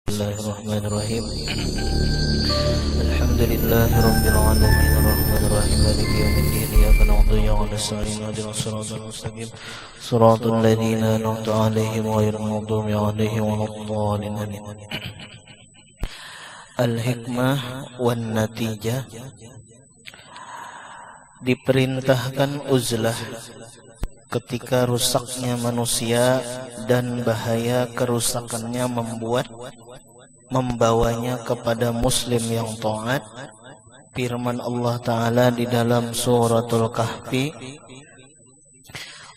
Bismillahirrahmanirrahim. Alhamdulillahirabbil alamin arrahmanir rahim maliki yaumiddin iyyaka na'budu wa iyyaka nasta'in ihdinas siratal mustaqim siratal ladzina an'amta 'alaihim ghairil maghdubi 'alaihim waladdallin. Al-hikmah wan natijah. Diperintahkan uzlah ketika rusaknya manusia dan bahaya kerusakannya membawanya kepada muslim yang taat. Firman Allah Ta'ala di dalam suratul Kahfi,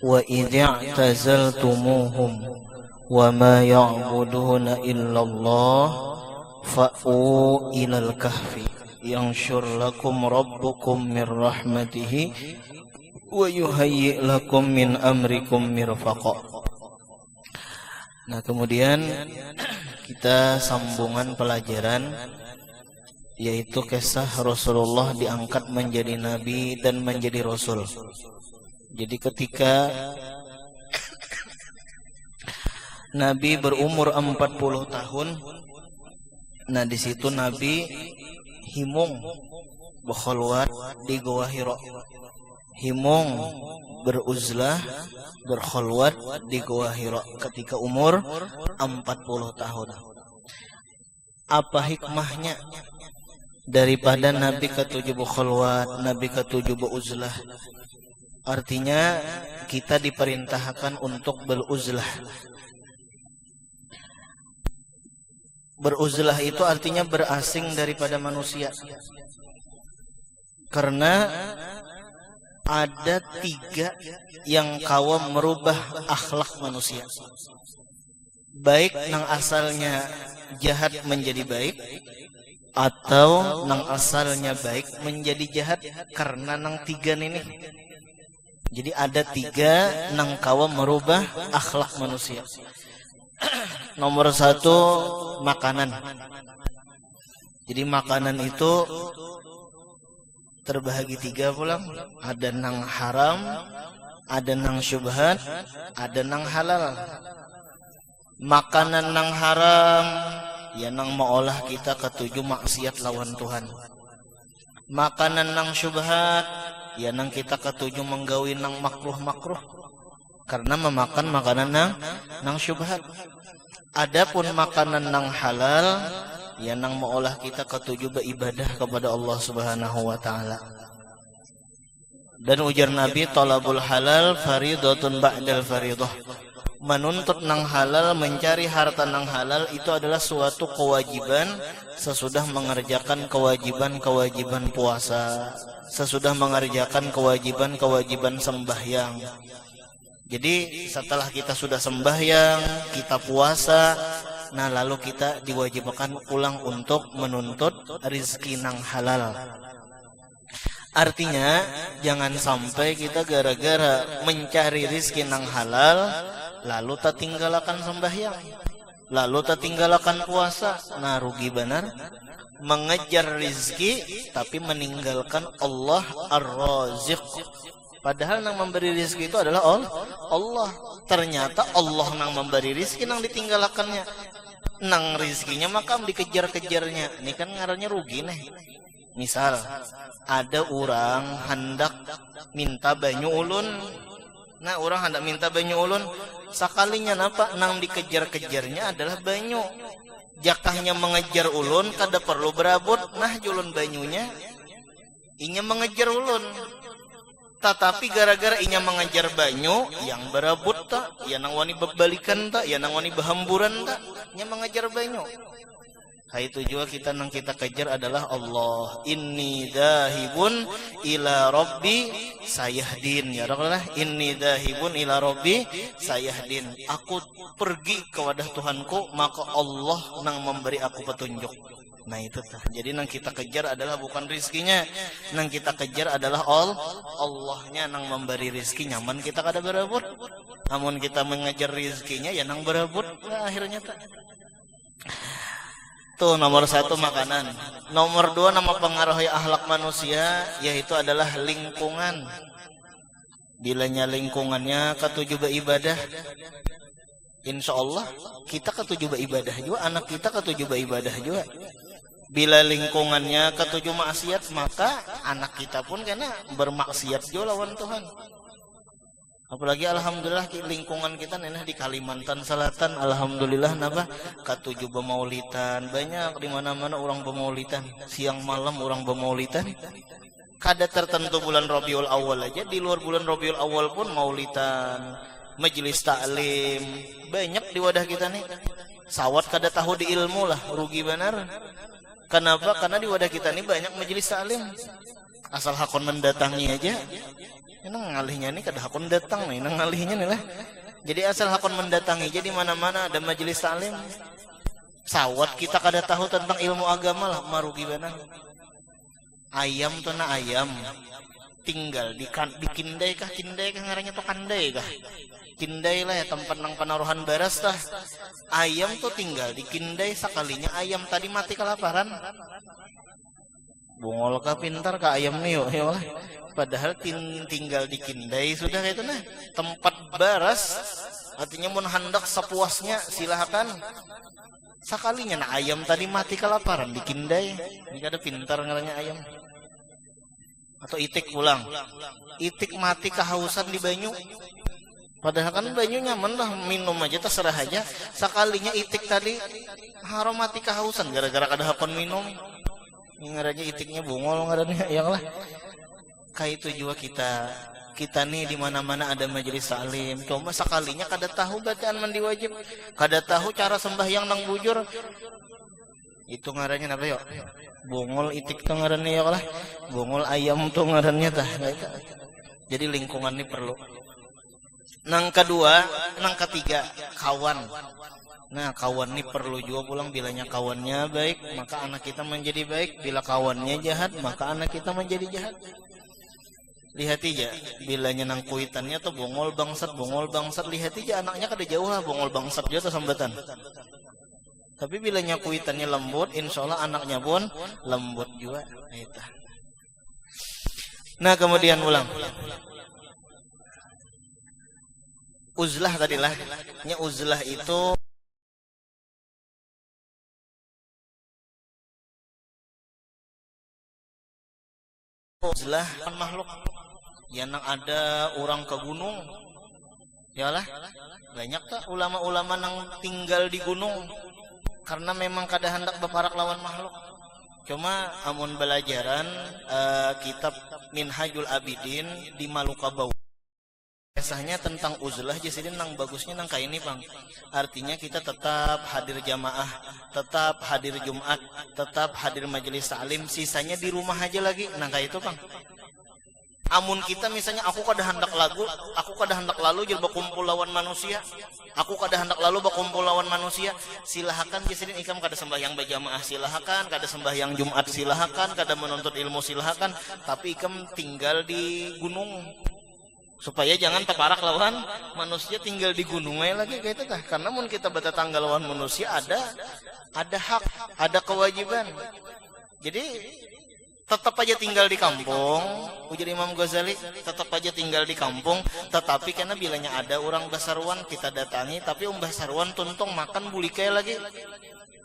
wa idza'tazaltumuhum wa ma ya'buduna illallah fa'u ilal kahfi yanshur lakum rabbukum min rahmatihi wa yuhayyi' lakum min amrikum mirfaqa. Nah, kemudian kita sambungan pelajaran, yaitu kisah Rasulullah diangkat menjadi nabi dan menjadi rasul. Jadi ketika Nabi berumur 40 tahun, nah di situ Nabi himung berkhulwat di Gua Hira. Himung beruzlah berkhulwat di Gua Hira ketika umur 40 tahun. Apa hikmahnya daripada Nabi ke-7 berkhulwat, Nabi ke-7 beruzlah? Artinya kita diperintahkan untuk beruzlah. Beruzlah itu artinya berasing daripada manusia. Karena ada 3 yang kawam merubah akhlak manusia. Baik nang asalnya jahat menjadi baik, atau nang asalnya baik menjadi jahat karena nang 3 ini. Jadi ada 3 nang kawam merubah akhlak manusia. Nomor 1, makanan. Jadi makanan itu terbahagi 3 pulang. Ada nang haram, ada nang syubhat, ada nang halal. Makanan nang haram ya nang maolah kita ke-7 maksiat lawan Tuhan. Makanan nang syubhat ya nang kita ke-7 menggawi nang makruh-makruh karena memakan makanan nang syubhat. Adapun makanan nang halal ya nang maolah kita ke-7 beribadah kepada Allah Subhanahu wa taala. Dan ujar Nabi, talabul halal faridatun ba'dal faridah. Menuntut nang halal, mencari harta nang halal itu adalah suatu kewajiban sesudah mengerjakan kewajiban-kewajiban puasa, sesudah mengerjakan kewajiban-kewajiban sembahyang. Jadi setelah kita sudah sembahyang, kita puasa, nah lalu kita diwajibkan pulang untuk menuntut rizki nang halal. Artinya jangan sampai kita gara-gara mencari rizki nang halal lalu tak tinggalkan sembahyang, lalu tak tinggalkan puasa. Nah rugi benar. Mengejar rizki tapi meninggalkan Allah Ar-Raziq. Padahal nang memberi rizki itu adalah Allah. Ternyata Allah nang memberi rizki nang ditinggalkannya. Nang rizkinya makam dikejar-kejarnya. Ini kan ngarannya rugi nih. Misal ada orang hendak minta banyu ulun. Nah orang hendak minta banyu ulun, sakalinya napa nang dikejar-kejarnya adalah banyu. Jakahnya mengejar ulun kada perlu berabut, nah julun banyunya inya mengejar ulun. Tetapi gara-gara inya mengejar banyu yang berabut tak, ya nang wani berbalikan tak, ya nang wani berhamburan tak, inya mengejar banyu. Itu juga kita nang kita kejar adalah Allah. Inni dahibun ila rabbi sayahdin. Ya Rabbana, inni dahibun ila rabbi sayahdin. Aku pergi kepada Tuhanku, maka Allah nang memberi aku petunjuk. Nah itu tah. Jadi nang kita kejar adalah bukan rizkinya, nang kita kejar adalah Allahnya nang memberi rizki. Nyaman kita kada berebut. Namun kita mengejar rizkinya ya nang berebut. Nah, akhirnya tak. Tuh nomor 1 makanan. Nomor 2 nama pengaruhi akhlak manusia yaitu adalah lingkungan. Bilanya lingkungannya ke-7 beribadah, insya Allah kita ketujuh ibadah juga, anak kita ketujuh ibadah juga. Bila lingkungannya ketujuh maksiat, maka anak kita pun kena bermaksiat juga lawan Tuhan. Apalagi alhamdulillah lingkungan kita nenah di Kalimantan Selatan, alhamdulillah napa ketujuh bemaulitan, banyak di mana-mana orang bemaulitan, siang malam orang bemaulitan. Kada tertentu bulan Rabiul Awal aja, di luar bulan Rabiul Awal pun maulitan, majelis taklim, banyak di wadah kita nih. Sawat kada tahu di ilmu lah, rugi benar. Kenapa? Karena di wadah kita nih banyak majelis taklim. Asal hakon mendatangi aja. Ini ngalihnya nih kada hakon datang nih, ngalihnya nih lah. Jadi asal hakon mendatangi, jadi mana-mana ada majelis taklim. Sawat kita kada tahu tentang ilmu agama lah, marugi benar. Ayam tuh na ayam tinggal di kindai kah ngarannya tuh kandai kah, kindai lah ya tempat nang panaruhan beras tah. Ayam tuh tinggal di kindai, sekalinya ayam tadi mati kelaparan. Bungol kah pintar kah ayam nih yuk, ya lah. Padahal tinggal di kindai sudah kayak itu nah, tempat beras, artinya mun hendak sepuasnya silahkan. Sekalinya nah ayam tadi mati kelaparan di kindai, ini ada pintar ngarannya ayam. Atau itik pulang, itik mati kehausan di banyu, padahal kan banyu nyaman lah, minum aja terserah aja. Sekalinya itik tadi haram mati kehausan gara-gara kada hakon minum, ngarannya itiknya bungol ngarannya, yang lah. Kayak itu juga kita nih di mana-mana ada majelis taklim, cuma sekalinya kada tahu bacaan mandi wajib, kada tahu cara sembahyang nang bujur. Itu ngarannya apa yuk? Bungol itik tuh ngarannya ya lah. Bungol ayam tuh ngarannya tah. Jadi lingkungan ini perlu. Nang kedua, nang ketiga, kawan. Nah, kawan ini perlu juga pulang. Bilanya kawannya baik, maka anak kita menjadi baik. Bila kawannya jahat, maka anak kita menjadi jahat. Lihat aja, bilanya nang kuitannya tuh bongol bangsat. Lihat aja anaknya kada jauh lah bongol bangsat juga tuh sambatan. Tapi bilanya kuitannya lembut, insya Allah anaknya pun lembut juga. Nah kemudian ulang. Uzlah tadilah. Uzlah itu uzlah kan makhluk. Ya nang ada orang ke gunung. Yalah, banyak tak ulama-ulama nang tinggal di gunung. Karena memang kada hendak beparak lawan makhluk. Cuma amun belajaran kitab Minhajul Abidin di Maluka Bau. Biasanya tentang uzlah jadi nang bagusnya nang kayak ini bang. Artinya kita tetap hadir jamaah, tetap hadir Jumat, tetap hadir majelis taklim. Sisanya di rumah aja lagi. Nang kayak itu bang. Amun kita misalnya aku kada hendak lalu jadi berkumpul lawan manusia. Aku kada hendak lalu berkumpul lawan manusia. Silahkan jisidin ikam kada sembahyang berjamaah silahkan, kada sembahyang Jumat silahkan, kada menuntut ilmu silahkan. Tapi ikam tinggal di gunung. Supaya jangan terparak lawan manusia, tinggal di gunung lagi kayak itu tah. Karena mun kita bertetangga lawan manusia ada hak, ada kewajiban. Jadi tetap aja tinggal di kampung, ujar Imam Ghazali, tetap aja tinggal di kampung, tetapi karena bilanya ada orang basarwan kita datangi, tapi basarwan tuntung makan bulikai lagi.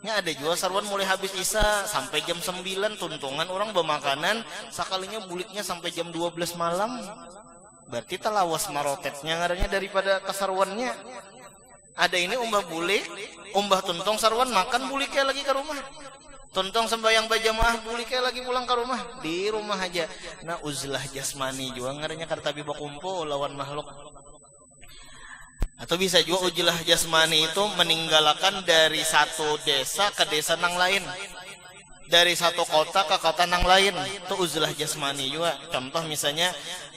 Nya ada juga sarwan mulai habis isya sampai jam 9 tuntungan orang bermakanan, sekalinya buliknya sampai jam 12 malam. Berarti talawas marotetnya ngarannya daripada kasarwannya. Ada ini umbah bulik, umbah tuntung sarwan makan bulikai lagi ke rumah. Tontong sembahyang berjamaah boleh kayak lagi pulang ke rumah, di rumah aja. Nah uzlah jasmani juga ngarannya kartabi bakumpul lawan makhluk. Atau bisa juga uzlah jasmani itu meninggalkan dari satu desa ke desa nang lain, dari satu kota ke kota nang lain. Itu uzlah jasmani juga. Contoh misalnya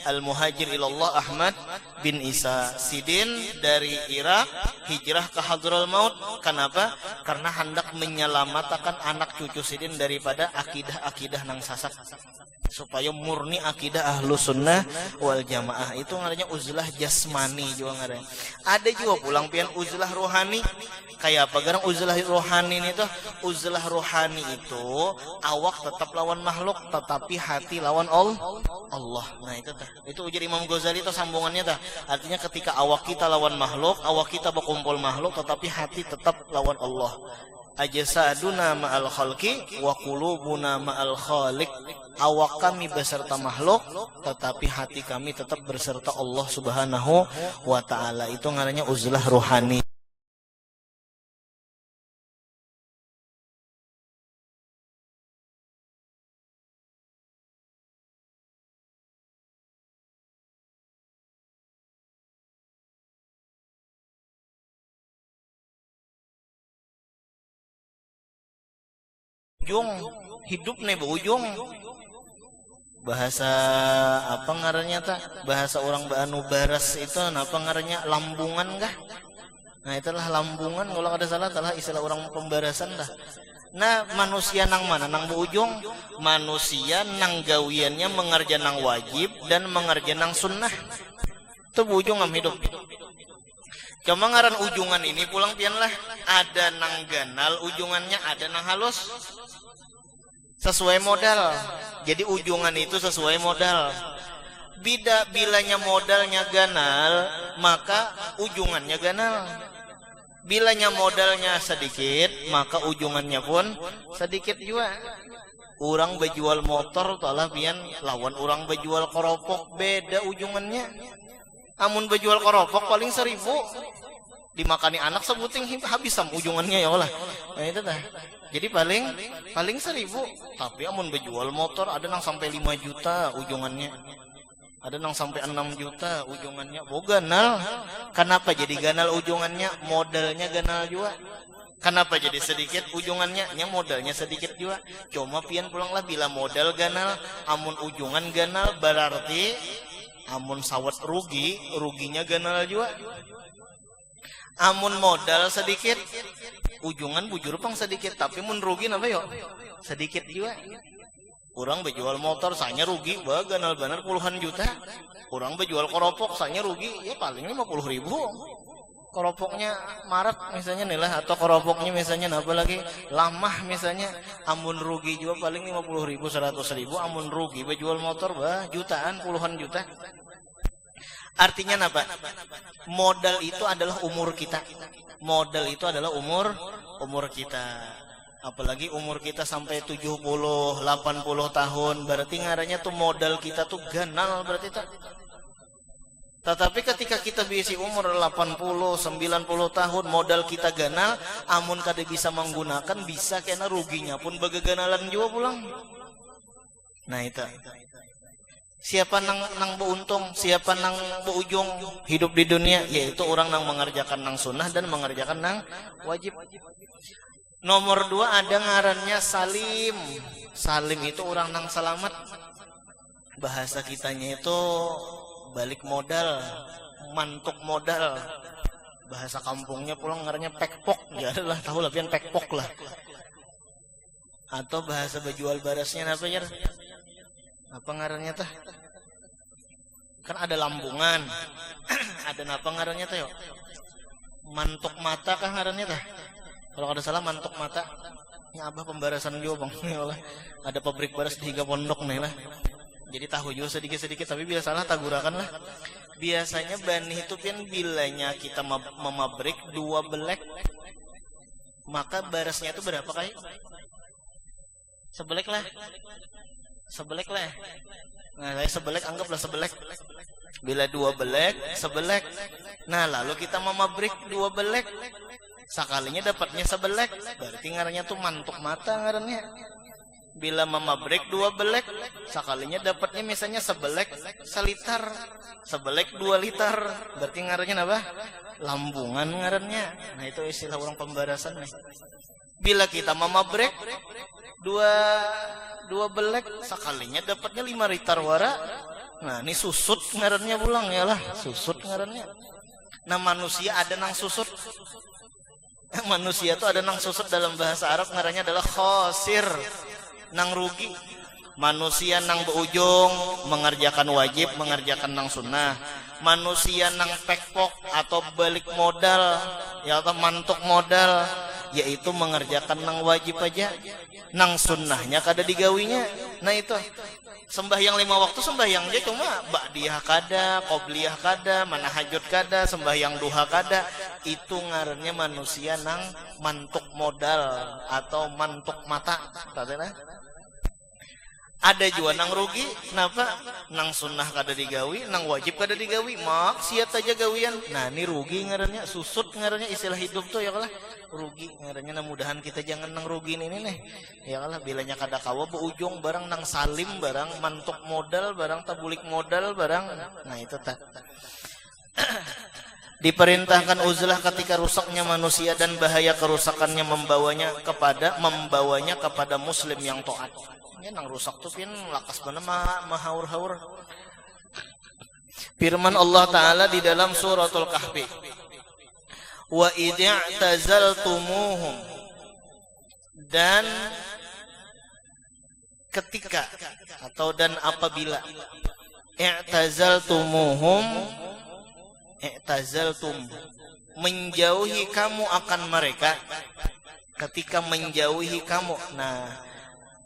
Al-Muhajir ilallah Ahmad bin Isa Sidin dari Irak hijrah ke Hadral Maut. Kenapa? Karena hendak menyelamatkan anak cucu Sidin daripada akidah-akidah nang sasat. supaya murni akidah ahlu sunnah wal jamaah. Itu ngaranya uzlah jasmani juga ngaranya. Ada juga pulang pian uzlah rohani. Kayak apa garang uzlah rohani itu? Uzlah rohani itu awak tetap lawan makhluk, tetapi hati lawan Allah. Nah itu tah. Itu ujar Imam Ghazali itu sambungannya tah. Artinya ketika awak kita lawan makhluk, awak kita berkumpul makhluk, tetapi hati tetap lawan Allah. Ajasaduna ma'al khalqi wa qulubuna ma'al khaliq. Awak kami beserta makhluk, tetapi hati kami tetap berserta Allah Subhanahu wa ta'ala. Itu ngaranya uzlah rohani. Ujung hidup nih berujung. Bahasa apa ngarannya tak? Bahasa orang Banu Baras itu apa ngarannya lambungan kah? Nah itulah lambungan, kalau ada salah adalah istilah orang pembarasan dah. Nah manusia nang mana nang berujung? Manusia nang gawiannya mengerja nang wajib dan mengerja nang sunnah. Itu berujung am hidup. Cuma ngaran ujungan ini pulang pian lah. Ada nang ganal ujungannya, ada nang halus. Sesuai modal. Jadi ujungan itu sesuai modal. Bilanya modalnya ganal, maka ujungannya ganal. Bilanya modalnya sedikit, maka ujungannya pun sedikit juga. Orang berjual motor talah pian lawan orang berjual keropok, beda ujungannya. Amun berjual keropok paling 1.000, dimakani anak sebuting habis sam ujungannya ya Allah. Nah itu dah. Jadi paling 1.000. Tapi amun berjual motor ada nang sampai 5 juta ujungannya. Ada nang sampai 6 juta ujungannya. Oh ganal. Kenapa jadi ganal ujungannya? Modalnya ganal juga. Kenapa jadi sedikit ujungannya? Yang modalnya sedikit juga. Cuma pian pulanglah bila modal ganal, amun ujungan ganal berarti amun sawat rugi, ruginya ganal juga. Amun modal sedikit, ujungan bujur pang sedikit, tapi mun rugi apa yo? Sedikit juga. Orang berjual motor, saya rugi, ganal benar puluhan juta. Orang berjual keropok, saya rugi, ya paling 50.000. Keropoknya marak misalnya nih lah, atau keropoknya misalnya apa lagi lamah misalnya, amun rugi juga paling 50.000, 100.000. Amun rugi berjual motor jutaan, puluhan juta. Artinya apa? Modal itu adalah umur kita. Modal itu adalah umur kita. Apalagi umur kita sampai 70, 80 tahun, berarti ngaranya tuh modal kita tuh ganal berarti tak. Tetapi ketika kita bisi umur 80, 90 tahun, modal kita ganal, amun kada bisa menggunakan, bisa kena ruginya pun bagaganalan juga pulang. Nah itu. Siapa nang beruntung, siapa nang berujung hidup di dunia, yaitu orang nang mengerjakan nang sunnah dan mengerjakan nang wajib. Nomor 2 ada ngarannya salim. Salim itu orang nang selamat. Bahasa kitanya itu balik modal, mantuk modal. Bahasa kampungnya pulang ngarannya pekpok. Ya adalah tahu lah pian pekpok lah. Atau bahasa berjual barasnya apa ya? Apa ngarannya tah? Kan ada lambungan. Ada apa ngarannya tah yo? Mantuk mata kah ngarannya tah? Kalau ada salah mantuk mata. Nya abah pembarasan juga bang. Ada pabrik baras di Higa Pondok nih lah. Jadi tahu juga sedikit-sedikit, tapi bila salah tagurakan lah. Biasanya banih itu pian bilanya kita memabrik 2 belek, maka barasnya itu berapa kali? Sebelek lah. Nah saya sebelek, anggaplah sebelek. Bila 2 belek, sebelek. Nah lalu kita memabrik 2 belek, sekalinya dapatnya sebelek, berarti ngarannya tuh mantuk mata ngarannya. Bila memabrik 2 belek, sekalinya dapatnya misalnya sebelek selitar, sebelek 2 liter, berarti ngarannya apa? Lambungan ngarannya. Nah itu istilah orang pembarasan nih. Bila kita memabrik 2 belek, sekalinya dapatnya 5 liter wara. Nah ini susut ngarannya pulang ya lah, susut ngarannya. Nah manusia ada nang susut. Manusia tuh ada nang susut, dalam bahasa Arab ngarannya adalah khosir, nang rugi. Manusia nang beujung mengerjakan wajib, mengerjakan nang sunnah. Manusia nang pekpok atau balik modal, ya atau mantuk modal, yaitu mengerjakan nang wajib aja, nang sunnahnya kada digawinya. Nah itu sembahyang 5 waktu sembahyang dia cuma ba'diyah kada, qobliyah kada, manahajud kada, sembahyang duha kada. Itu ngarannya manusia nang mantuk modal atau mantuk mata. Tadena ada juga nang rugi, kenapa? Nang sunnah kada digawi, nang wajib kada digawi, maksiat aja gawian. Nah ini rugi ngarannya, susut ngarannya, istilah hidup tuh ya kalah. Rugi ngarannya, nah mudahan kita jangan nang rugi ini nih. Ya kalah, bilanya kada kawa beujung barang nang salim barang, mantuk modal barang, tabulik modal barang. Nah itu tak. Diperintahkan uzlah ketika rusaknya manusia dan bahaya kerusakannya membawanya kepada muslim yang taat. Ya nang rusak tuh pin lakas mana mahaur-haur. Firman Allah Ta'ala di dalam suratul Kahfi, wa idza'tazaltumuhum, dan ketika atau dan apabila i'tazaltumuhum, i'tazaltum menjauhi kamu akan mereka, ketika menjauhi kamu. Nah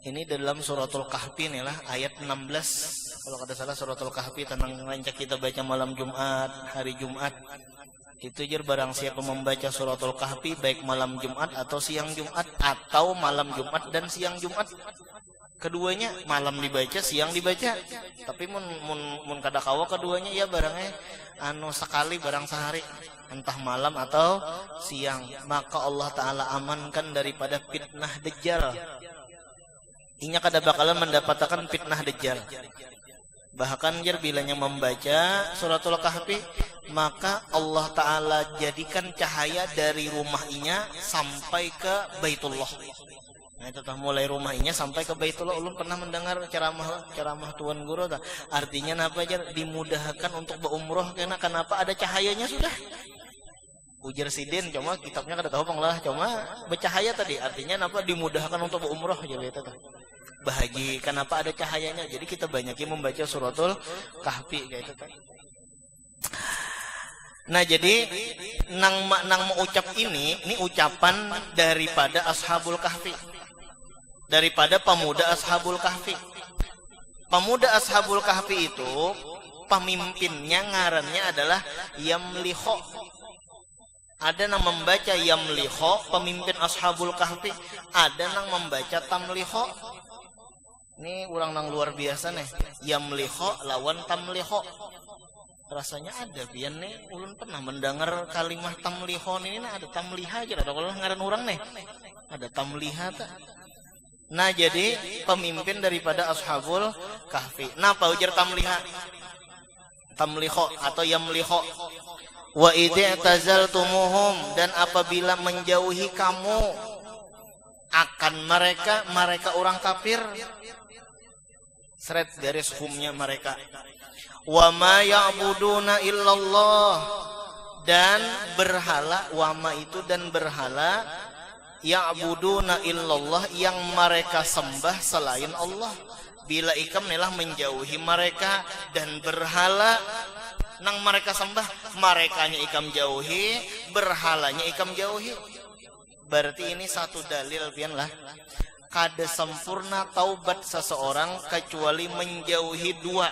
ini dalam suratul Kahfi nih lah, ayat 16 kalau kada salah. Suratul Kahfi tentang rancak kita baca malam Jumat, hari Jumat. Itu jer barang siapa membaca suratul Kahfi baik malam Jumat atau siang Jumat, atau malam Jumat dan siang Jumat, keduanya malam dibaca, siang dibaca. Tapi mun kada kawa keduanya ya barangnya sekali barang sehari, entah malam atau siang, maka Allah Ta'ala amankan daripada fitnah Dajjal. Inya kada bakalan mendapatkan fitnah Dajjal. Bahkan jer bilanya membaca suratul Kahfi, maka Allah Ta'ala jadikan cahaya dari rumah inya sampai ke Baitullah. Nah itu tah, mulai rumah inya sampai ke Baitullah. Ulun pernah mendengar ceramah tuan guru tah. Artinya apa aja dimudahkan untuk berumroh, karena kenapa ada cahayanya sudah. Ujar Sidin, cuma kitabnya kada tahu lah, cuma bercahaya tadi. Artinya apa? Dimudahkan untuk berumroh aja gitu tah. Bahagi kenapa ada cahayanya. Jadi kita banyakin membaca suratul Kahfi kayak itu tah. Nah jadi nang mengucap ini ucapan daripada Ashabul Kahfi, daripada pemuda Ashabul Kahfi. Pemuda Ashabul Kahfi itu pemimpinnya ngarannya adalah Yamliho. Ada yang membaca Yamliho, pemimpin Ashabul Kahfi. Ada yang membaca Tamliho. Ini orang nang luar biasa nih. Yamliho lawan Tamliho. Rasanya ada pian nih, ulun pernah mendengar kalimat tamlihon ini. Nah ada tamliha aja, ada kalau ngaran orang nih ada tamliha tak. Nah jadi pemimpin daripada Ashabul Kahfi. Nah apa ujar tamliha, tamliho atau yamliho. Wa idza'tazaltumuhum, dan apabila menjauhi kamu akan mereka orang kafir. Seret garis humnya mereka. Wa ma ya'buduna illallah, dan berhala, wama itu dan berhala, ya'buduna illallah yang mereka sembah selain Allah. Bila ikam nelah menjauhi mereka dan berhala nang mereka sembah, merekanya ikam jauhi, berhalanya ikam jauhi. Berarti ini satu dalil pian lah, kada sempurna taubat seseorang kecuali menjauhi dua.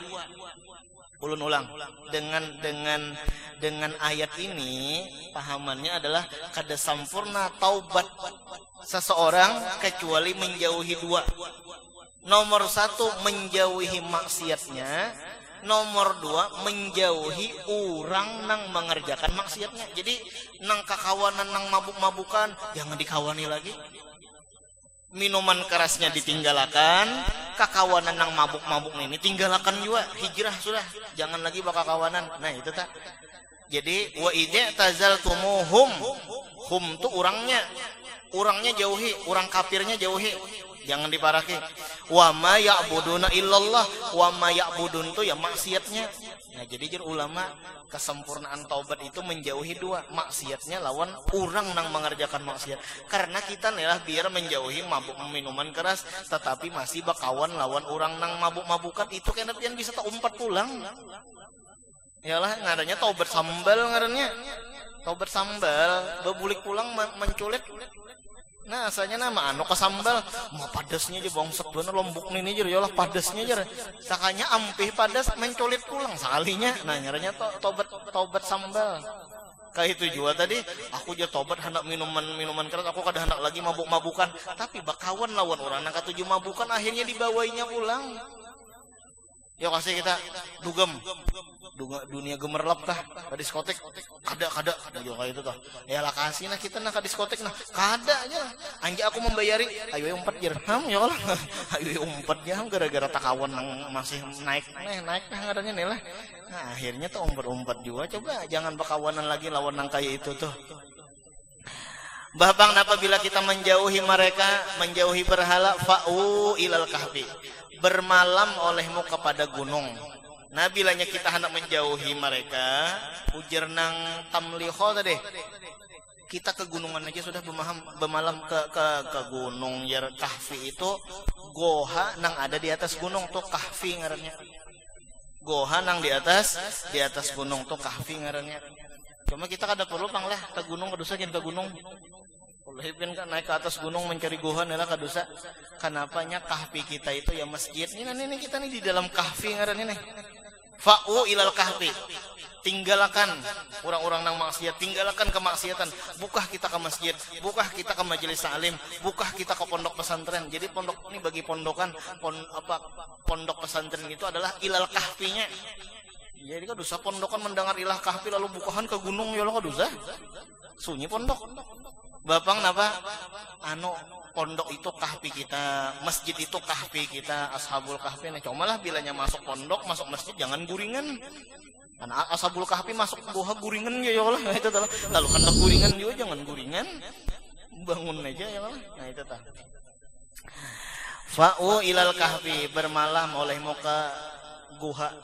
Ulun ulang, dengan ayat ini pahamannya adalah kada sempurna taubat seseorang kecuali menjauhi dua. Nomor satu, menjauhi maksiatnya. Nomor dua, menjauhi orang nang mengerjakan maksiatnya. Jadi nang kakawanan nang mabuk-mabukan jangan dikawani lagi. Minuman kerasnya ditinggalkan, kakawanan nang mabuk-mabuk ini tinggalkan juga, hijrah sudah, jangan lagi bakal kawanan. Nah itu tak. Jadi wa idza'tazaltumuhum, hum tu orangnya jauhi, orang kafirnya jauhi, jangan diparaki. Wa ma ya'buduna illallah, wa ma ya'budun itu ya maksiatnya. Nah, jadi jur ulama kesempurnaan taubat itu menjauhi dua, maksiatnya lawan orang nang mengerjakan maksiat. Karena kita nih biar menjauhi mabuk minuman keras, tetapi masih bakawan lawan orang nang mabuk-mabukan itu kena pian bisa tak umpat pulang. Yalah ngarannya taubat sambal ngarannya. Taubat sambal, bebulik pulang menculit. Nah, asalnya nama anu kasambal, mah padasnya aja bangsat bener lombok nih jer, yalah padasnya jer. Sakanya ampih padas menculit pulang sekalinya. Nah, ngarannya taubat sambal. Kayak itu juga tadi, aku aja tobat hendak minuman keras, aku kada hendak lagi mabuk-mabukan, tapi bakawan lawan orang nang katuju mabukan akhirnya dibawainya pulang. Ya kasih kita dugem dunia gemerlap kah ke diskotek kada juga kayak itu toh ya lah kasih nah kita nak ke diskotek nah kada aja anja aku membayari ayo umpat jer ya Allah ayo umpat jam gara-gara takawan nang masih naik nah ngaranya nih lah nah akhirnya tuh umpat juga coba jangan bakawanan lagi lawan nang kayak itu tuh. Bahkan apabila kita menjauhi mereka, menjauhi berhala, fa'u ilal kahfi, bermalam olehmu kepada gunung. Nah, bilanya kita hendak menjauhi mereka, ujar nang tamliho tadi, kita ke gunungan aja sudah bermalam ke gunung. Ya kahfi itu goha nang ada di atas gunung tuh kahfi ngarannya. Goha nang di atas gunung tuh kahfi ngarannya. Cuma kita kada perlu panglah ke gunung kadusa jangan ke gunung. Ulehipin kan naik ke atas gunung mencari gohan adalah kadusa. Kenapanya kahfi kita itu ya masjid. Ini kita nih di dalam kahfi ngaran ini. Fa'u ilal kahfi. Tinggalkan orang-orang nang maksiat, tinggalkan kemaksiatan. Bukah kita ke masjid, bukah kita ke majelis salim, bukah kita ke pondok pesantren. Jadi pondok ini bagi pondokan pondok pesantren itu adalah ilal kahfinya. Jadi kan dosa pondokan mendengar ilah kahfi lalu bukahan ke gunung ya lo dosa. Sunyi pondok. Bapang napa? Pondok itu kahfi kita, masjid itu kahfi kita, ashabul kahfi. Nah, cobalah bilanya masuk pondok, masuk masjid jangan guringan. Karena ashabul kahfi masuk goha guringan ya Allah. Nah, itu adalah lalu hendak guringan juga jangan guringan. Bangun aja ya Allah. Nah, itu tah. Fa'u ilal kahfi, bermalam olehmu ke guha.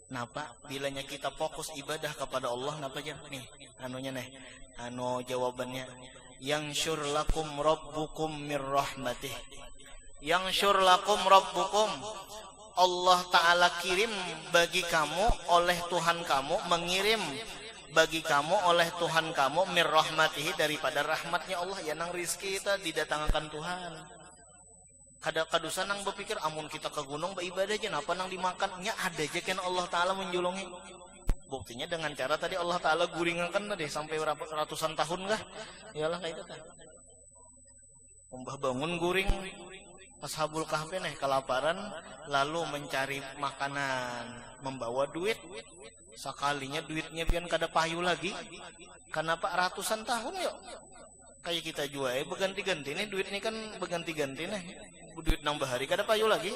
Napa bilanya kita fokus ibadah kepada Allah napa aja nih anunya nih jawabannya yang syurlakum rabbukum mir rahmatih yang syurlakum rabbukum Allah Ta'ala kirim bagi kamu oleh Tuhan kamu mengirim bagi kamu oleh Tuhan kamu mir rahmatihi daripada rahmatnya Allah ya nang rizki kita didatangkan Tuhan. Kadusa nang berpikir amun kita ke gunung beribadah aja apa nang dimakannya ada aja kan Allah Ta'ala menjulungi. Buktinya dengan cara tadi Allah Ta'ala guringakan tadi sampai ratusan tahun kah yalah kayak itu kan Mbah bangun guring ashabul kahfi nih kelaparan lalu mencari makanan membawa duit sekalinya duitnya pian kada payu lagi kenapa ratusan tahun yuk kayak kita jual berganti-ganti nih duit ini kan berganti-ganti nih duit nambah hari kada payu lagi.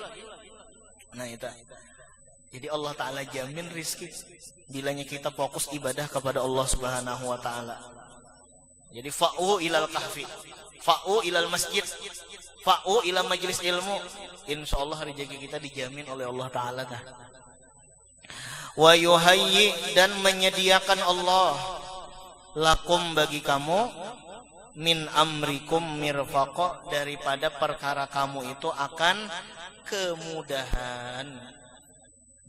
Nah itu jadi Allah Ta'ala jamin rizki bilanya kita fokus ibadah kepada Allah Subhanahu Wa Ta'ala. Jadi fa'u ilal kahfi, fa'u ilal masjid, fa'u ila majlis ilmu, insya Allah rezeki kita dijamin oleh Allah Ta'ala dah. Wa yuhayyi dan menyediakan Allah lakum bagi kamu min amrikum mirfaqa daripada perkara kamu itu akan kemudahan.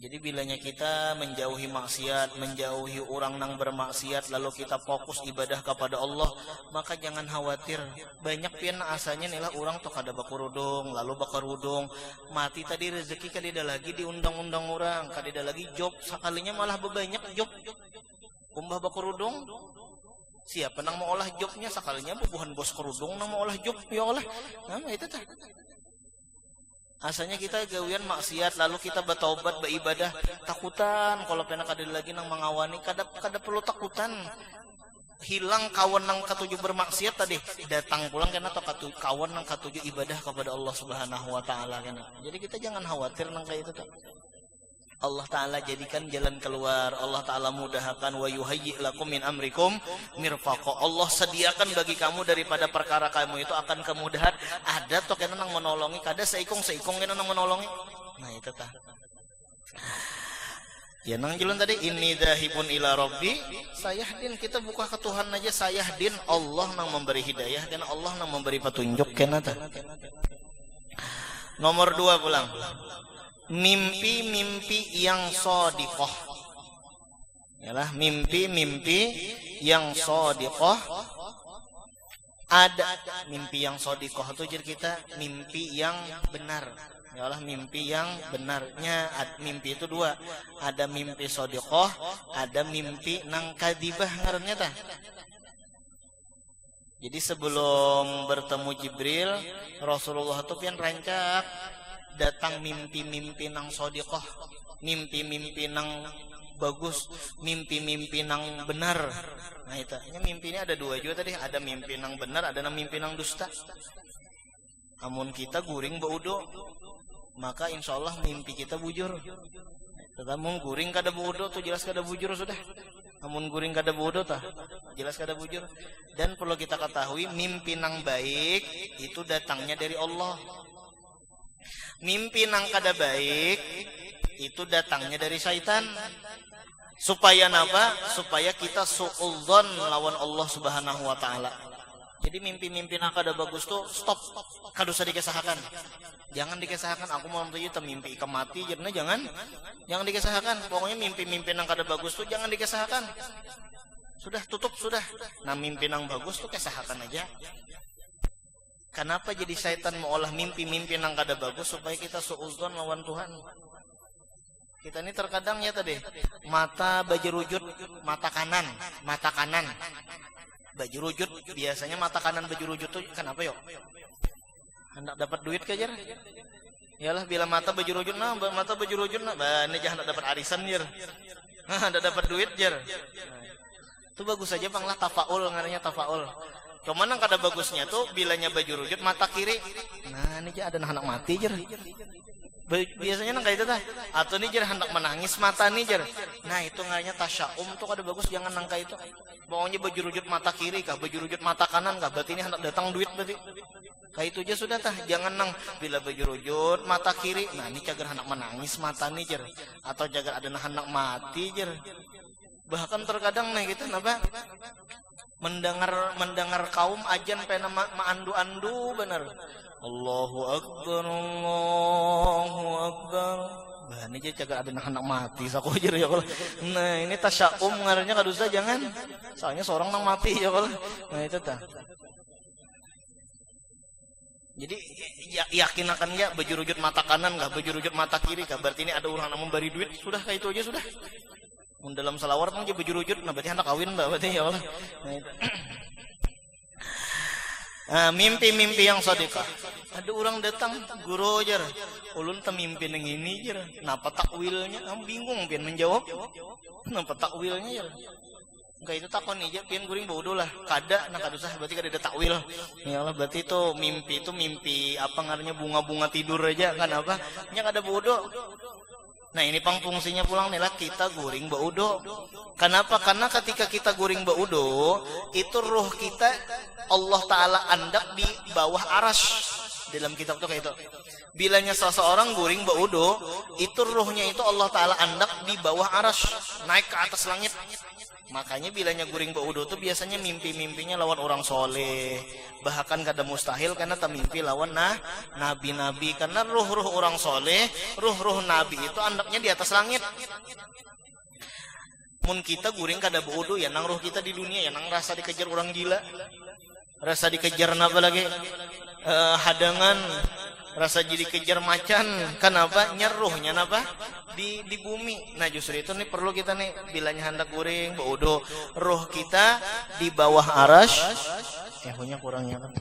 Jadi bilanya kita menjauhi maksiat, menjauhi orang nang bermaksiat lalu kita fokus ibadah kepada Allah, maka jangan khawatir. Banyak pian asanya inilah orang tuh kada bakurudung, lalu bakarudung, mati tadi rezeki kadida lagi diundang-undang orang, kadida lagi job, sekalinya malah bebanyak job. Kumbah bakurudung siapa nang mau olah jobnya sekalinya bubuhan bos kerudung nang mau olah job ya oleh. Nah itu tah. Asalnya kita gawian maksiat lalu kita bertaubat beribadah takutan kalau pena kada lagi nang mengawani kada perlu takutan. Hilang kawan nang katuju bermaksiat tadi datang pulang karena atau kawan nang katuju ibadah kepada Allah Subhanahu Wa Ta'ala kana. Jadi kita jangan khawatir nang kayak itu tuh. Allah Ta'ala jadikan jalan keluar. Allah Ta'ala mudahkan. Wa yuhayyi lakum min amrikum mirfaqa. Allah sediakan bagi kamu daripada perkara kamu itu akan kemudahan. Ada toh kena nang menolongi, kada seikong kena nang menolongi. Nah itu tah. Ya nang jalan tadi inni dzahibun ila rabbi sayahdin. Kita buka ke Tuhan aja sayahdin. Allah nang memberi hidayah dan Allah nang memberi petunjuk kena tah. Nomor 2 pulang. Mimpi-mimpi yang shadiqah. Yalah, mimpi-mimpi yang shadiqah. Ada mimpi yang shadiqah itu jadi kita mimpi yang benar. Yalah, mimpi yang benarnya. Mimpi itu 2. Ada mimpi shadiqah, ada mimpi nang kadibah ngarannya tah. Jadi sebelum bertemu Jibril, Rasulullah itu pian rancak datang mimpi-mimpi nang shadiqah, mimpi-mimpi nang bagus, mimpi-mimpi nang benar. Nah itu, mimpi ini ada 2 juga tadi, ada mimpi nang benar, ada mimpi nang dusta. Amun kita guring baudo, maka insya Allah mimpi kita bujur. Tetapi guring kada baudo tuh jelas kada bujur sudah. Amun guring kada baudo tah jelas kada bujur. Dan perlu kita ketahui mimpi nang baik itu datangnya dari Allah. Mimpi nang kada baik itu datangnya dari syaitan. Supaya napa? Supaya kita suudzon lawan Allah Subhanahu wa taala. Jadi mimpi-mimpi nang kada bagus tuh stop, kada usah dikesahakan. Jangan dikesahakan. Aku mau mentuju mimpi ikan mati, jadi jangan dikesahakan. Pokoknya mimpi-mimpi nang kada bagus tuh jangan dikesahakan. Sudah tutup sudah. Nah mimpi nang bagus tuh kesahakan aja. Kenapa jadi syaitan mengolah mimpi-mimpi nang kada bagus supaya kita suudzon lawan Tuhan? Kita ini terkadang ya tadi mata bajurujud mata kanan. Bajurujud biasanya mata kanan bajurujud tuh kenapa yo? Hendak dapat duit ke jar? Yalah bila mata bajurujud nah, ini jangan dapat arisan jar. Hendak dapat duit jar. Itu bagus saja bang lah tafaul ngaranya tafaul. Cuman yang kada bagusnya tuh bilanya bajurujud mata kiri. Nah ini ada anak mati jar. Biasanya nang kayak itu tah. Atau nih jar hendak menangis mata nih jar. Nah itu ngaranya tasyaum tuh kada bagus jangan nang kayak itu. Pokoknya bajurujud mata kiri kah, bajurujud mata kanan kah, berarti ini hendak datang duit berarti. Kayak itu aja sudah tah. Jangan nang bila bajurujud mata kiri. Nah ini cagar hendak menangis mata nih jar. Atau cagar ada hendak mati jar. Bahkan terkadang nih gitu napa? Mendengar kaum ajan pena maandu-andu benar. Allahu Akbar, Allahu Akbar. Bah ini aja cagar ada anak mati saku aja ya kalau. Nah ini tasyaum ngarannya kada usah jangan. Soalnya seorang nang mati ya kalau. Nah itu tah. Jadi yakin akan enggak bajurujud mata kanan enggak bajurujud mata kiri kah? Berarti ini ada orang yang memberi duit sudah kayak itu aja sudah. Dalam salawar pun dia bajurujud, nah berarti anak kawin mbak berarti ya Allah. Nah, mimpi-mimpi yang shadiqah. Ada orang datang guru jar, ulun temimpi neng ini jar. Napa takwilnya? Kamu bingung pian menjawab. Napa takwilnya jar? Enggak itu takon nih pian guring bodoh lah. Kada nak kada usah berarti kada ada takwil. Ya Allah berarti itu mimpi apa ngarannya bunga-bunga tidur aja kan apa? Nya kada bodoh. Nah ini fungsinya pulang nih lah kita guring baudo. Kenapa? Karena ketika kita guring baudo itu ruh kita Allah Ta'ala andak di bawah aras. Dalam kitab itu kayak itu. Bilanya seseorang guring baudo itu ruhnya itu Allah Ta'ala andak di bawah aras. Naik ke atas langit. Makanya bilanya guring baudo itu biasanya mimpi-mimpinya lawan orang soleh. Bahkan kada mustahil karena mimpi lawan nabi-nabi. Karena ruh-ruh orang soleh, ruh-ruh nabi itu andaknya di atas langit. Mun kita guring kada baudo ya nang ruh kita di dunia ya nang rasa dikejar orang gila. Rasa dikejar napa lagi? Hadangan. Rasa jadi kejar macan. Kenapa? Nyeruhnya napa? Di bumi. Nah justru itu nih perlu kita nih bilanya hendak guring baudo roh kita di bawah aras. Punya kurangnya kan.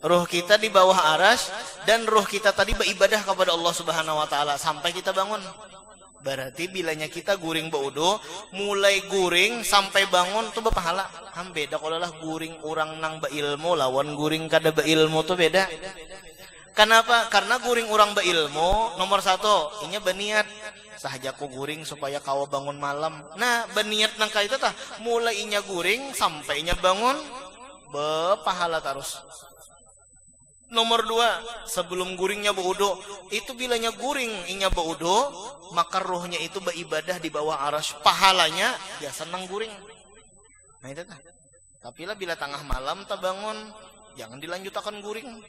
Roh kita di bawah aras dan roh kita tadi beribadah kepada Allah Subhanahu wa taala sampai kita bangun. Berarti bilanya kita guring baudo mulai guring sampai bangun tuh berpahala. Beda kalau lah guring orang nang beilmu lawan guring kada beilmu tuh beda. Kenapa? Karena guring orang berilmu nomor 1 inya berniat sahaja ku guring supaya kawa bangun malam. Nah berniat nangka itu tah mulainya guring sampainya bangun pahala terus. Nomor 2, sebelum guringnya berwudu, itu bilanya guring inya berwudu, maka rohnya itu beribadah di bawah arasy, pahalanya biasa nang guring. Nah itu tah. Tapi lah bila tengah malam tak bangun, jangan dilanjutkan guring.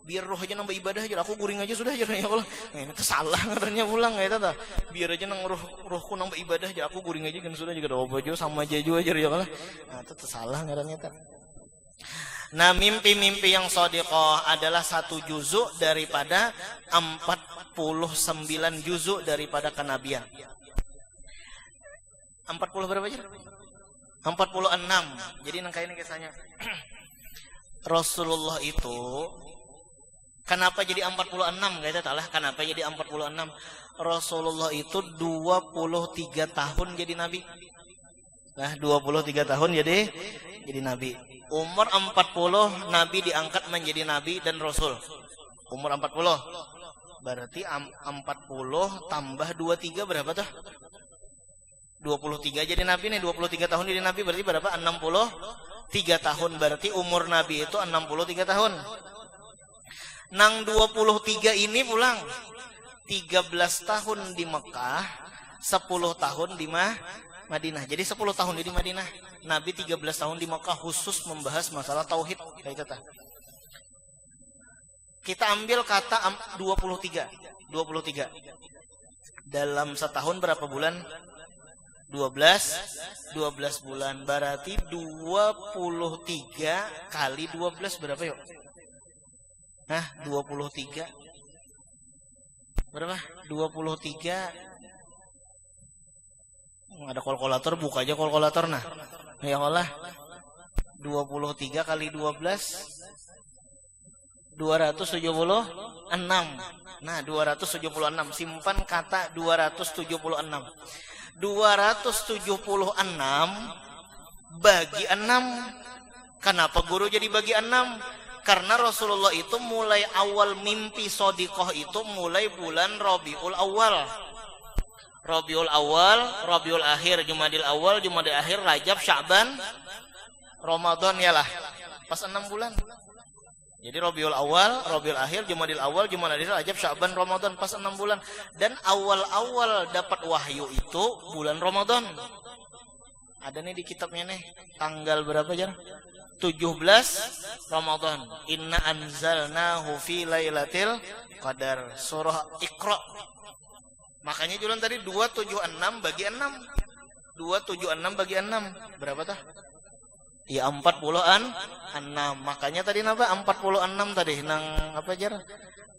Biar roh aja nang beribadah aja, aku guring aja sudah aja ya Allah. Nah ini tuh salah ngarannya pulang ya tah. Biar aja nang rohku nang beribadah aja, aku guring aja kan sudah juga doa aja sama aja aja ya Allah. Nah itu tuh salah ngarannya tah. Nah mimpi-mimpi yang shadiqah adalah 1 juzuk daripada 49 juzuk daripada kenabian. 40 berapa aja? 46. Jadi nangka ini kisahnya. Rasulullah itu kenapa jadi 46? Kata talah kenapa jadi 46? Rasulullah itu 23 tahun jadi nabi. Nah, 23 tahun jadi nabi. Umur 40 nabi diangkat menjadi nabi dan rasul. Umur 40. Berarti 40 tambah 23 berapa tuh? 23 jadi nabi nih, 23 tahun jadi nabi berarti berapa? 63 tahun. Berarti umur nabi itu 63 tahun. Nang 23 ini pulang 13 tahun di Mekah, 10 tahun di Madinah. Jadi 10 tahun di Madinah. Nabi 13 tahun di Mekah khusus membahas masalah tauhid. Kita ambil kata 23. Dalam setahun berapa bulan? 12 bulan. Berarti 23 kali 12 berapa yuk? Hah? 23 berapa? 23 ada kalkulator, buka aja kalkulator nah. Ya Allah. 23 kali 12 276. Nah, 276. Simpan kata 276. 276 bagi 6. Kenapa guru jadi bagi 6? Karena Rasulullah itu mulai awal mimpi shadiqah itu mulai bulan Rabiul Awal. Rabiul Awal, Rabiul Akhir, Jumadil Awal, Jumadil Akhir, Rajab, Sya'ban, Ramadan yalah. Pas 6 bulan. Jadi Rabiul Awal, Rabiul Akhir, Jumadil Awal, Jumadil Akhir, Rajab, Sya'ban, Ramadan pas 6 bulan. Dan awal-awal dapat wahyu itu bulan Ramadan. Ada nih di kitabnya nih. Tanggal berapa jar? 17 Ramadan. Inna anzalnahu fi lailatul qadar. Surah Iqra. Makanya jualan tadi 276 bagi 6. 276 bagi 6. Berapa tah? Ya 46. Makanya tadi napa? 46 tadi nang apa jar?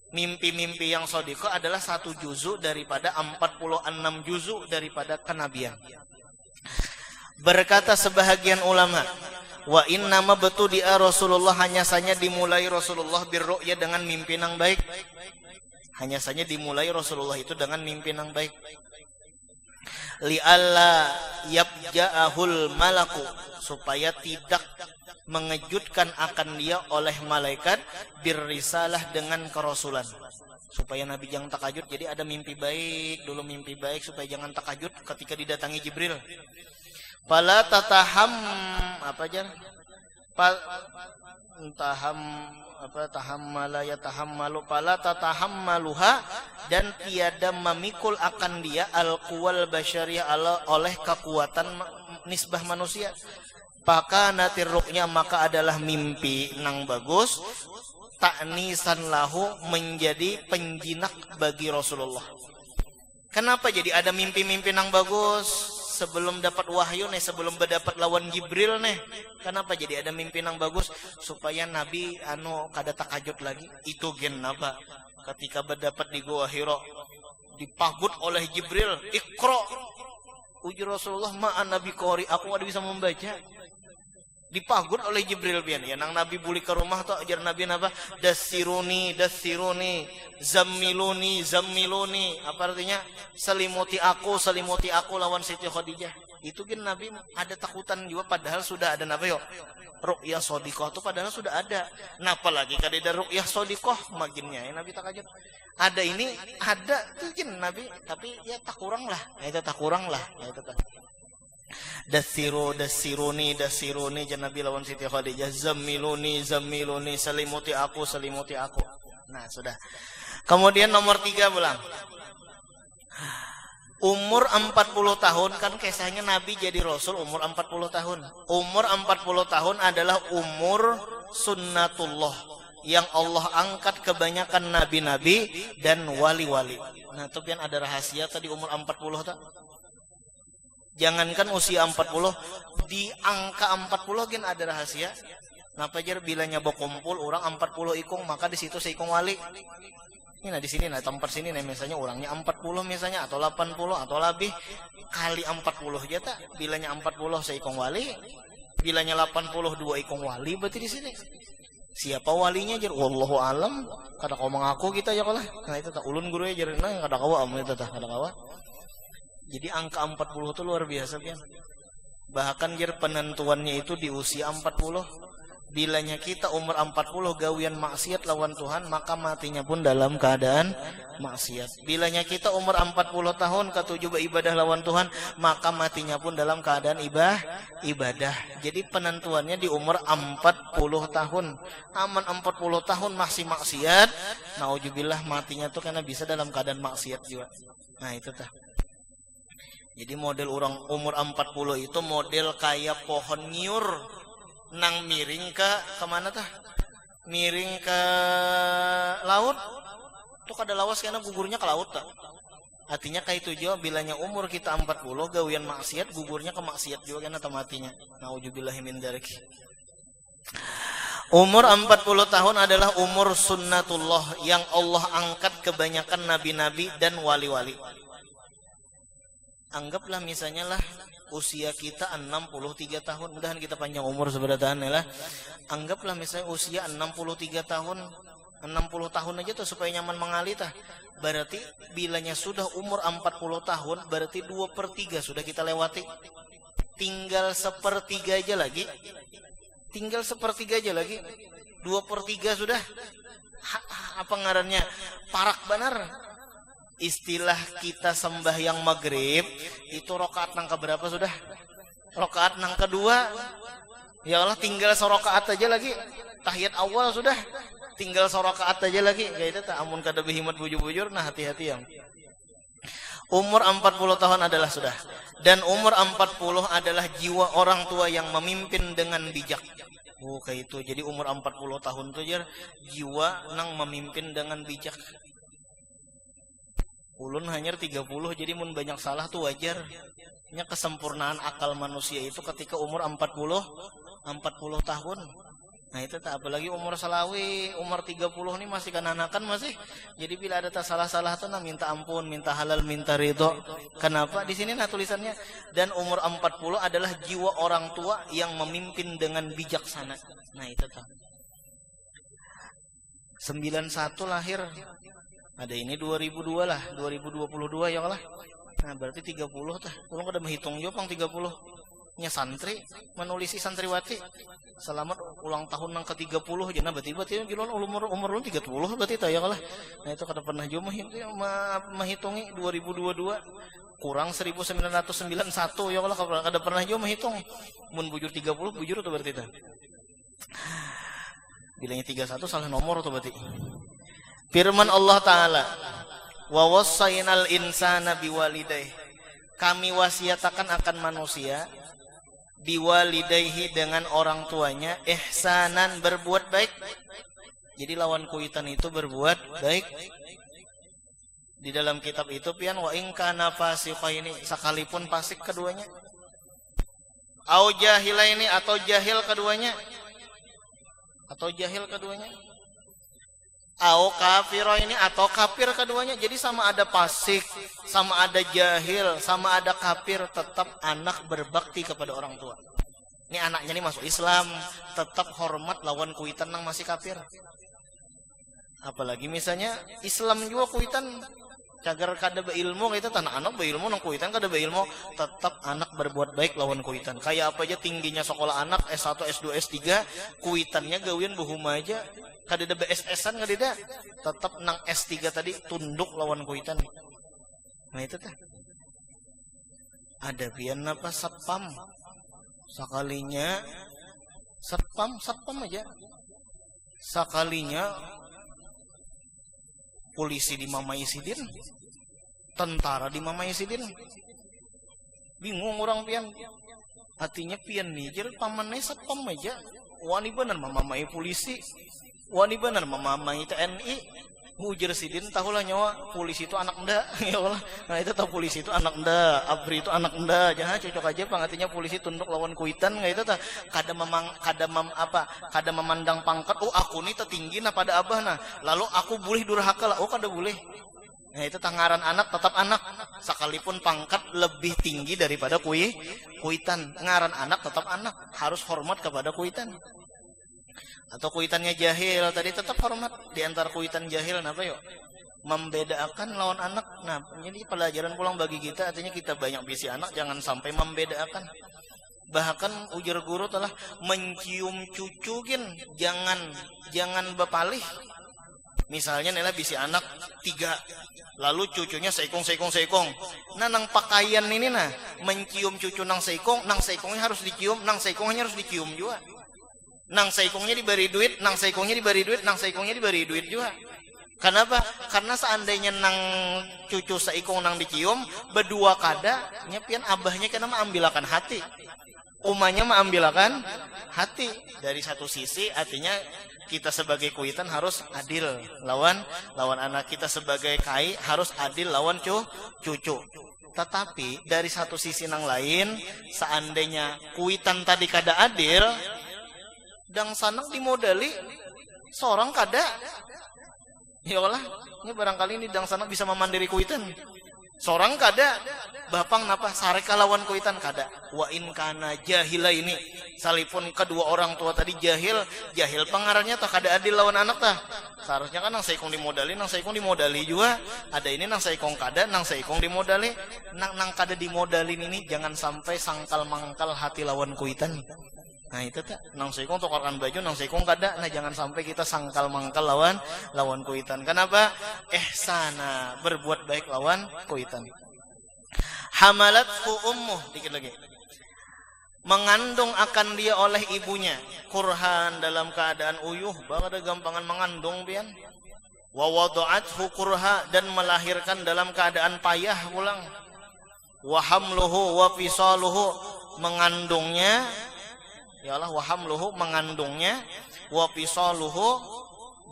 Mimpi-mimpi yang shadiqah adalah 1 juzuk daripada 46 juzuk daripada kenabian. Berkata sebahagian ulama, wa innama betu dia Rasulullah hanya saja dimulai Rasulullah birru'ya dengan mimpi yang baik. Hanya saja dimulai Rasulullah itu dengan mimpi yang baik. Li'alla yabja'ahul malaku, supaya tidak mengejutkan akan dia oleh malaikat birrisalah dengan kerasulan. Supaya Nabi jangan takajud. Jadi ada mimpi baik, dulu mimpi baik supaya jangan takajud ketika didatangi Jibril. Fala tataham apa jar? Tahammala ya tahammalu fala tatahammaluha, dan tiada memikul akan dia al-quwal basyariyah oleh kekuatan nisbah manusia. Maka natiruknya maka adalah mimpi nang bagus, ta'nisan lahu, menjadi penjinak bagi Rasulullah. Kenapa jadi ada mimpi-mimpi nang bagus? Sebelum dapat wahyu nih, sebelum berdapat lawan Jibril nih, kenapa jadi ada mimpi nang bagus? Supaya Nabi kada takajud lagi. Itu gen apa? Ketika berdapat di Gua Hira, dipagut oleh Jibril, Iqra. Ujar Rasulullah, ma'an Nabi qori, aku ada bisa membaca. Dipagut oleh Jibril pian. Ya nang Nabi buli ke rumah tuh ajar Nabi apa? Dasiruni, zammiluni. Apa artinya? Selimuti aku lawan Siti Khadijah. Itu kan Nabi ada takutan juga padahal sudah ada Nabi yo. Ruqyah shodiqah itu padahal sudah ada. Nah apalagi kada ada ruqyah shodiqah maginnya Nabi tak kaget. Ada ini ada tuh kan Nabi tapi ya tak kurang lah. Itu tak kurang lah. Itu tak. Dasiruni jan Nabi lawan Siti Khadijah zamiluni selimuti aku. Nah sudah. Kemudian nomor 3 pulang. Umur 40 tahun kan kisahnya Nabi jadi Rasul umur 40 tahun. Umur 40 tahun adalah umur sunnatullah yang Allah angkat kebanyakan nabi-nabi dan wali-wali. Nah, itu kan ada rahasia tadi umur 40 tak? Jangankan usia 40, di angka 40 kan ada rahasia. Napa jar bilanya berkumpul orang 40 ikung maka di situ seikung wali. Ini nah di sini nah tempat sini nah misalnya orangnya 40 misalnya atau 80 atau lebih kali 40 aja tak bilanya 40 seikung wali bilanya 82 ikung wali berarti di sini siapa walinya jar wallahu alam kada kau mengaku kita ya kalah nah itu tak ulun guru jar nah kada kawa itu tak kada kawa jadi angka 40 itu luar biasa kan bahkan jar penentuannya itu di usia 40 bilanya kita umur 40 gawian maksiat lawan Tuhan maka matinya pun dalam keadaan maksiat. Bilanya kita umur 40 tahun ketujuh beribadah lawan Tuhan maka matinya pun dalam keadaan ibadah. Jadi penentuannya di umur 40 tahun. Aman 40 tahun masih maksiat, nauzubillah matinya tuh karena bisa dalam keadaan maksiat juga. Nah itu tah. Jadi model orang umur 40 itu model kayak pohon nyiur. Nang miring ke kemana tah? Miring ke laut. Tuh kada lawas karena gugurnya ke laut tak? Artinya kayak itu juga bilanya umur kita 40 gawian maksiat gugurnya ke maksiat juga karena matinya. Nauzubillahi min dzalik. Umur 40 tahun adalah umur sunnatullah yang Allah angkat kebanyakan nabi-nabi dan wali-wali. Anggaplah misalnya lah usia kita 63 tahun. Mudahan kita panjang umur seberatan ya lah. Anggaplah misalnya usia 63 tahun. 60 tahun aja tuh supaya nyaman mengalir tah. Berarti bilanya sudah umur 40 tahun berarti 2/3 sudah kita lewati. Tinggal 1/3 aja lagi. Tinggal 1/3 aja lagi. 2/3 sudah. Apa ngarannya? Parak benar. Istilah kita sembahyang maghrib itu rokaat nang keberapa sudah? Rokaat nang kedua. Ya Allah tinggal serokaat aja lagi. Tahiyat awal sudah. Tinggal serokaat aja lagi. Kayak itu tak amun kada behimat bujur-bujur. Nah hati-hati yang. Umur 40 tahun adalah sudah. Dan umur 40 adalah jiwa orang tua yang memimpin dengan bijak. Oh kayak itu. Jadi umur 40 tahun itu jiwa nang memimpin dengan bijak. Ulun hanya 30 jadi mun banyak salah tuh wajar. Nya kesempurnaan akal manusia itu ketika umur 40 tahun. Nah itu tak apalagi umur salawi, umur 30 nih masih kananakan masih. Jadi bila ada tak salah-salah tuh nah minta ampun, minta halal, minta ridho. Kenapa? Di sini nah tulisannya dan umur 40 adalah jiwa orang tua yang memimpin dengan bijaksana. Nah itu tak. 91 lahir. Ada ini 2002 lah, 2022 ya lah. Nah berarti 30 tah. Ulun kada menghitung jo pang 30. Nya santri menulisi santriwati. Selamat ulang tahun nang ke-30 jana berarti gilon umur 30 berarti tah ya lah. Nah itu kada pernah jo menghitungi 2022 kurang 1991 ya lah kada pernah jo menghitung. Mun bujur 30 bujur tuh berarti tah. Bilangnya 31 salah nomor tuh berarti. Firman Allah Ta'ala wa wassaynal insana biwalidayhi kami wasiatakan akan manusia biwalidayhi dengan orang tuanya ihsanan berbuat baik. Jadi lawan kuitan itu berbuat baik. Di dalam kitab itu pian wa in kana fasiqaini sekalipun fasik keduanya au jahilaini atau jahil keduanya au kafiro ini atau kafir keduanya. Jadi sama ada fasik, sama ada jahil, sama ada kafir, tetap anak berbakti kepada orang tua. Ini anaknya nih masuk Islam, tetap hormat lawan kuitan nang masih kafir. Apalagi misalnya Islam juga kuitan cager kada beilmu itu tanah anak beilmu nang kuitan kada beilmu, tetap anak berbuat baik lawan kuitan. Kayak apa aja tingginya sekolah anak S1, S2, S3, kuitannya gawian buhuma aja. Kada ada BSS-an kada ada. Tetap nang S3 tadi tunduk lawan kuitan. Nah itu tah. Ada pian apa satpam. Sekalinya satpam aja. Sekalinya polisi dimamai sidin, tentara dimamai sidin. Bingung orang pian. Artinya pian nijer pamannya satpam aja. Wani bener mamamai polisi. Wani bener mamamai TNI. Mujer sidin tahulah nyawa polisi itu anak enda. Ya Allah. Nah itu tahu polisi itu anak enda, abri itu anak enda. Jangan cocok aja pangatinya polisi tunduk lawan kuitan nggak itu tah. Kada memandang pangkat. Oh aku nih tertinggi nah pada abah nah. Lalu aku boleh durhaka lah. Oh kada boleh. Nah itu tangaran anak tetap anak. Sekalipun pangkat lebih tinggi daripada kuitan. Ngaran anak tetap anak. Harus hormat kepada kuitan. Atau kuitannya jahil tadi tetap hormat. Di antara kuitan jahil apa yuk? Membedakan lawan anak. Nah jadi pelajaran pulang bagi kita, artinya kita banyak bisi anak jangan sampai membedakan. Bahkan ujar guru telah mencium cucukin, jangan bepalih. Misalnya nela bisi anak 3, lalu cucunya seikong. Nah nang pakaian ini nah mencium cucu nang seikongnya harus dicium, nang seikongnya harus dicium juga. Nang seikongnya diberi duit, nang seikongnya diberi duit juga. Kenapa? Karena seandainya nang cucu seikong nang dicium, berdua kada, nyepian abahnya kena mengambilkan hati. Umanya mengambilkan hati. Dari satu sisi artinya kita sebagai kuitan harus adil lawan anak kita, sebagai kai harus adil lawan cucu. Tetapi dari satu sisi nang lain, seandainya kuitan tadi kada adil, dang sanak dimodali seorang kada. Ya Allah, ini barangkali ini dang sanak bisa memandiri kuitan. Seorang kada, bapang napa sareka lawan kuitan kada. Wa in kana jahila ini, salipun kedua orang tua tadi jahil pengarannya tak kada adil lawan anak tah. Seharusnya kan nang seikong dimodali juga. Ada ini nang seikong kada, nang seikong dimodali. Nang kada dimodalin ini jangan sampai sangkal mangkal hati lawan kuitan. Nah itu tak nang seikong tukarkan baju, nang seikong kada. Nah jangan sampai kita sangkal mangkal lawan kuitan. Kenapa? Ihsana, berbuat baik lawan kuitan. Hamalathu ummuh, dikit lagi. Mengandung akan dia oleh ibunya, kurhan dalam keadaan uyuh, bakal gampangan mengandung pian. Wa wada'athu kurha, dan melahirkan dalam keadaan payah pulang. Wa hamluhu wa fisaluhu, mengandungnya. Ya Allah, wahamluhu, mengandungnya, wa fisaluhu,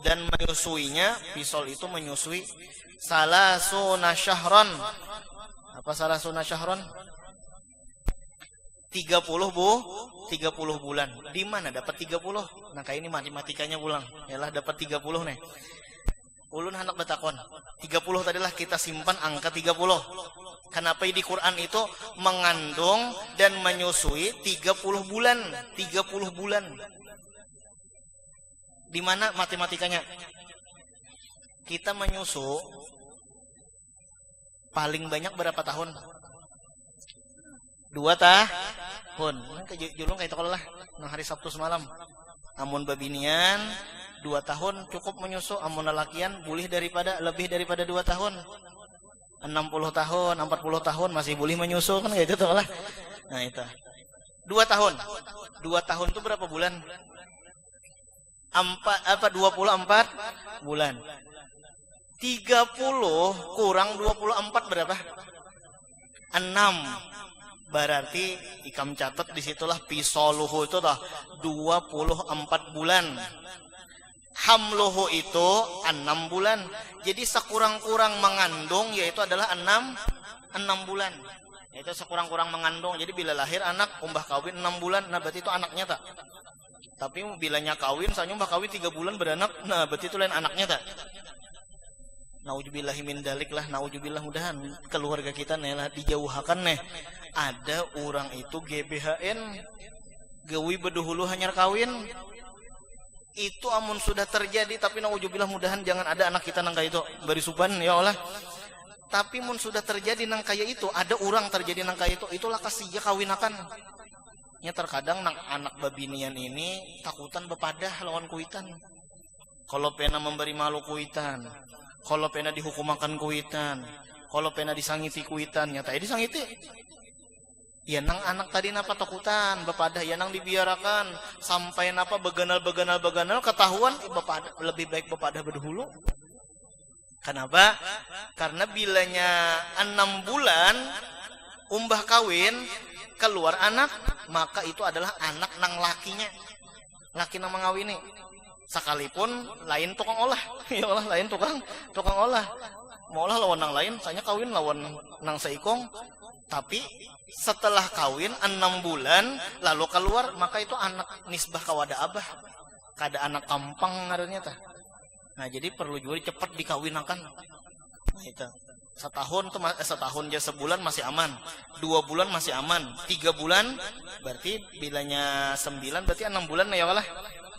dan menyusuinya. Fisal itu menyusui. Salasuna syahran. Apa salasuna syahran? 30 bulan. Di mana dapat 30? Nah kayak ini matematikanya pulang. Yalah dapat 30 nih. Ulun hendak bertakon. 30 tadilah kita simpan angka 30. Kenapa di Quran itu mengandung dan menyusui 30 bulan? 30 bulan. Di mana matematikanya? Kita menyusu paling banyak berapa tahun? 2 tahun. Julung kayak itu lah. Nah hari Sabtu semalam. Amun babinian 2 tahun cukup menyusu. Amun lelakian lebih daripada 2 tahun. 60 tahun, 40 tahun masih boleh menyusu kan kayak itu lah. Nah itu. 2 tahun. 2 tahun itu berapa bulan? 24 bulan. 30 kurang 24 berapa? 6. Berarti ikam catat disitulah pisoluhu itu dah 24 bulan. Hamluhu itu 6 bulan. Jadi sekurang-kurang mengandung yaitu adalah 6 bulan. Itu sekurang-kurang mengandung. Jadi bila lahir anak umbah kawin 6 bulan, nah berarti itu anaknya tak. Tapi bilanya kawin, soalnya umbah kawin 3 bulan beranak, nah berarti itu lain anaknya tak. Nauzubillahi min dalik lah, nauzubillah, mudahan keluarga kita nih lah dijauhakan nih. Ada orang itu GBHN gawi beduhulu hanyar kawin. Itu amun sudah terjadi, tapi nauzubillah mudahan jangan ada anak kita nangka itu bari suban ya Allah. Tapi mun sudah terjadi nang kaya itu, ada orang terjadi nang kaya itu, itulah kasih kawinakan. Nya terkadang nang anak babinian ini takutan bepadah lawan kuitan. Kalau pena memberi malu kuitan, kalau pena dihukumakan kuitan, kalau pena disangiti kuitan, nyata disangiti. Ya nang anak tadi napa takutan bepadah, ya nang dibiarakan sampai napa beganal ketahuan bepadah, lebih baik bepadah berdahulu. Kenapa? Karena bilanya 6 bulan umbah kawin keluar anak, maka itu adalah anak nang lakinya, laki nang mengawini. Sekalipun lain tukang olah, ya Allah, lain tukang olah. Mau olah lawan nang lain, saya kawin lawan nang seikong. Tapi setelah kawin 6 bulan lalu keluar, maka itu anak nisbah kawada abah, kada anak kampang ngarannya tah. Nah jadi perlu juga cepat dikawinakan. Nah itu setahun tuh setahun aja, sebulan masih aman, 2 bulan masih aman, 3 bulan berarti bilanya 9 berarti 6 bulan ya kalah.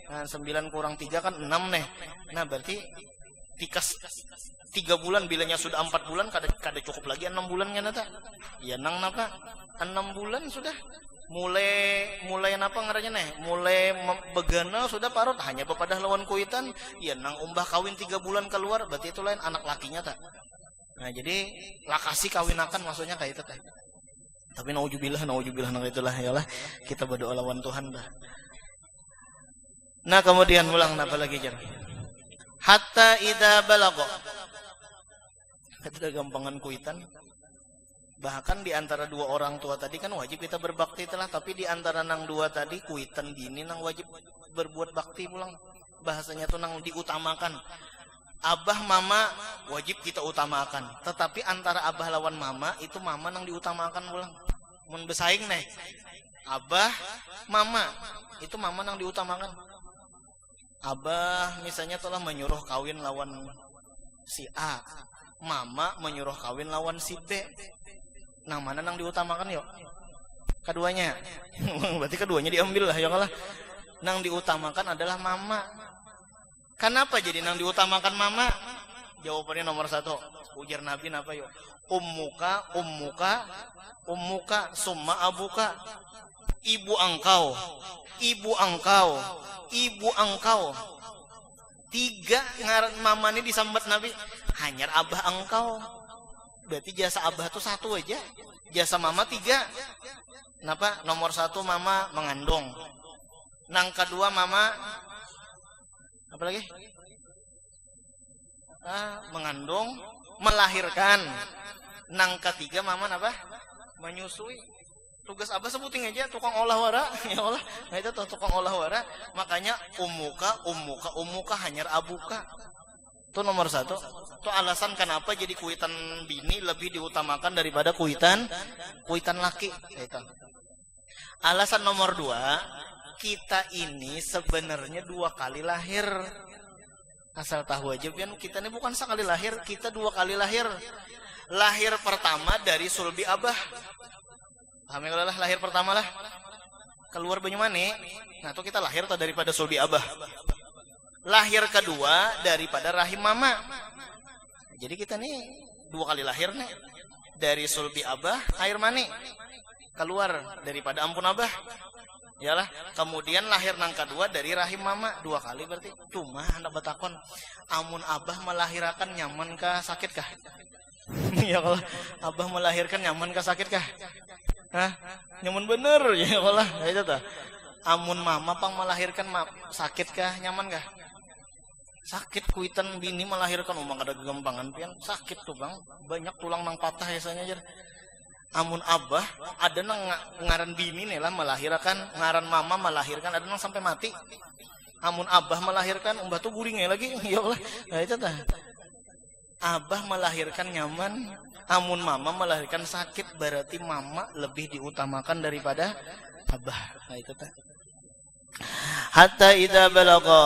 Nah 9 kurang 3 kan 6 nih. Nah berarti tikas 3 bulan bilanya sudah 4 bulan kada cukup lagi 6 bulan kan eta. Ya nang napa 6 bulan sudah mulai napa ngarannya nih, mulai beganal sudah parut hanya bepadah lawan kuitan, ya nang umbah kawin 3 bulan keluar berarti itu lain anak lakinya tak. Nah jadi lakasi kawinakan maksudnya kayak itu teh. Tapi naujubillah nang itulah ya Allah, kita berdoa lawan Tuhan dah. Nah kemudian ulang apa lagi jar? Hatta idza balagha. Itu gampangan kuitan. Bahkan di antara 2 orang tua tadi kan wajib kita berbakti telah, tapi di antara nang 2 tadi kuitan bini nang wajib berbuat bakti pulang. Bahasanya tuh nang diutamakan. Abah mama wajib kita utamakan, tetapi antara abah lawan mama itu mama nang diutamakan pulang. Mun besaing nih abah mama itu mama nang diutamakan. Abah misalnya telah menyuruh kawin lawan si A, mama menyuruh kawin lawan si B. Nang mana nang diutamakan yuk? Keduanya. Berarti keduanya diambil lah ya kalah. Nang diutamakan adalah mama. Kenapa jadi nang diutamakan mama? Jawabannya nomor 1. Ujar Nabi apa yuk? Ummuka, summa abuka. Ibu engkau. 3 ngaran mama ini disambat Nabi. Hanyar abah engkau. Berarti jasa abah tuh 1 aja, jasa mama 3. Kenapa? Nomor 1 mama mengandung, nang kedua mama apa lagi? Mengandung, melahirkan, nang ketiga mama apa? Menyusui. Tugas abah sebutin aja tukang olah wara, ya Allah. Nah itu tuh tukang olah wara. Makanya ummuka hanyar abuka. Itu nomor 1. Itu alasan kenapa jadi kuitan bini lebih diutamakan daripada kuitan laki. Itu. Alasan nomor 2, kita ini sebenarnya 2 kali lahir. Asal tahu aja pian, kita ini bukan sekali lahir, kita 2 kali lahir. Lahir pertama dari sulbi abah. Paham ya lah, lahir pertama lah keluar Banyumani. Nah itu kita lahir daripada sulbi abah. Lahir kedua daripada rahim mama. Jadi kita nih 2 kali lahir nih. Dari sulbi abah, air mani keluar daripada ampun abah. Yalah, kemudian lahir nang kedua dari rahim mama, 2 kali berarti. Cuma anak batakon, amun abah melahirkan nyaman kah sakit kah? Ya Allah, abah melahirkan nyaman kah sakit kah? Hah? Nyaman bener ya Allah. Itu tuh. Amun mama pang melahirkan sakit kah nyaman kah? Sakit kuitan bini melahirkan umang ada gampangan pian sakit tuh bang, banyak tulang nang patah biasanya aja. Amun abah ada nang ngaran bini nih lah melahirkan, ngaran mama melahirkan ada nang sampai mati. Amun abah melahirkan umbah tuh guringnya lagi ya Allah. Nah itu tah. Abah melahirkan nyaman, amun mama melahirkan sakit, berarti mama lebih diutamakan daripada abah. Nah itu tah. Hatta idza balagha,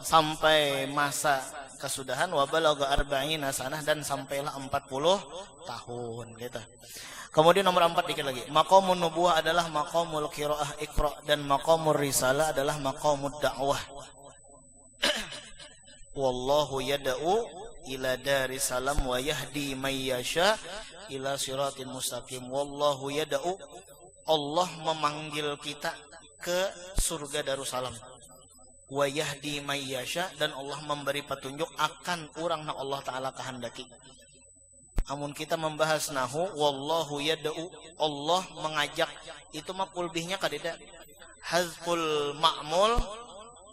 sampai masa kesudahan, wa balagha 40 sanah, dan sampailah 40 tahun gitu. Kemudian nomor 4 dikit lagi. Maqamun nubuwah adalah maqamul qiraah iqra, dan maqamur risalah adalah maqamud dakwah. Wallahu yad'u ila daris salam wa yahdi may yasha ila siratin mustaqim. Wallahu yad'u, Allah memanggil kita ke surga Darussalam. Wa yahdi may yasha, dan Allah memberi petunjuk akan urang na Allah taala kehendaki. Amun kita membahas nahu, wallahu yad'u, Allah mengajak, itu maf'ul bihnya kadida. Hazful ma'mul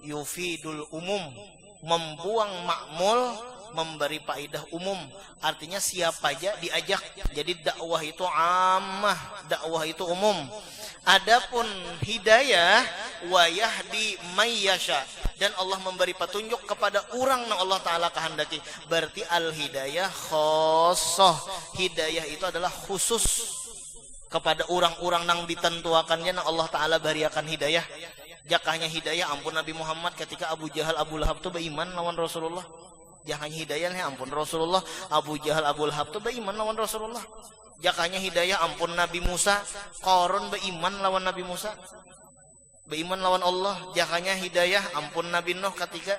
yufidul umum, membuang ma'mul memberi faedah umum, artinya siapa aja diajak. Jadi dakwah itu ammah, dakwah itu umum. Adapun hidayah wa yahdi may yasha, dan Allah memberi petunjuk kepada orang yang Allah taala kehendaki. Berarti al hidayah khosoh, hidayah itu adalah khusus kepada orang-orang yang ditentuakannya yang Allah taala bariakan hidayah. Jakahnya hidayah ampun Nabi Muhammad ketika Abu Jahal Abu Lahab itu beriman lawan Rasulullah. Jakahnya hidayahnya ampun Rasulullah, Abu Jahal Abu Lahab itu beriman lawan Rasulullah. Jakahnya hidayah ampun Nabi Musa, Qarun beriman lawan Nabi Musa, beriman lawan Allah. Jakahnya hidayah ampun Nabi Nuh ketika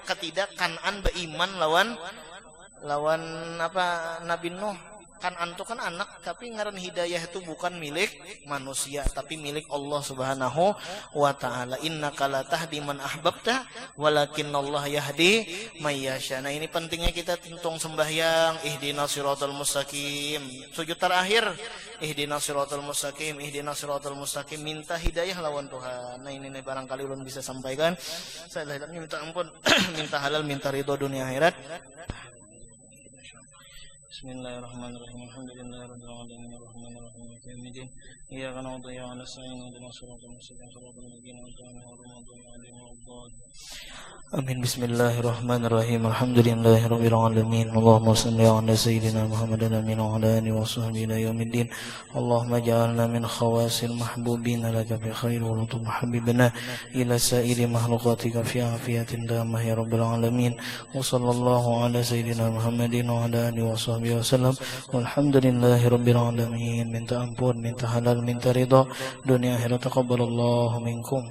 Kan'an beriman lawan apa Nabi Nuh. Kan'an itu kan anak, tapi ngaran hidayah itu bukan milik manusia, tapi milik Allah Subhanahu wa taala. Innaka la tahdi man ahbabta walakinnallaha yahdi may yasha. Nah, ini pentingnya kita tentang sembahyang ihdinas siratal mustaqim. Sujud terakhir ihdinas siratal mustaqim, ihdinas siratal mustaqim, minta hidayah lawan Tuhan. Nah, ini barangkali ulun bisa sampaikan. Saya minta ampun, minta halal, minta ridho dunia akhirat. Bismillahirrahmanirrahim. Alhamdulillahirabbil alamin arrahmanirrahim maliki yaumiddin. Iyyaka na'budu wa iyyaka nasta'in ihdinas siratal mustaqim siratal ladzina an'amta 'alaihim. Amin. Bismillahirrahmanirrahim. Alhamdulillahirabbil alamin. Allahumma shalli 'ala sayyidina Muhammadin amin wa 'ala alihi wa sahbihi ila yaumiddin. Allahumma ja'alna min khawasil mahbubina laka bi khair wa lutum habibna ila sa'iri makhluqatika fi afiyatin damah ya rabbil alamin. Wa sallallahu 'ala sayyidina Muhammadin wa 'ala alihi wa sahbihi wasallam. Walhamdulillahi rabbil alamin. Minta ampun, minta halal, minta ridha dunia akhirat. Taqabbalallahu minkum.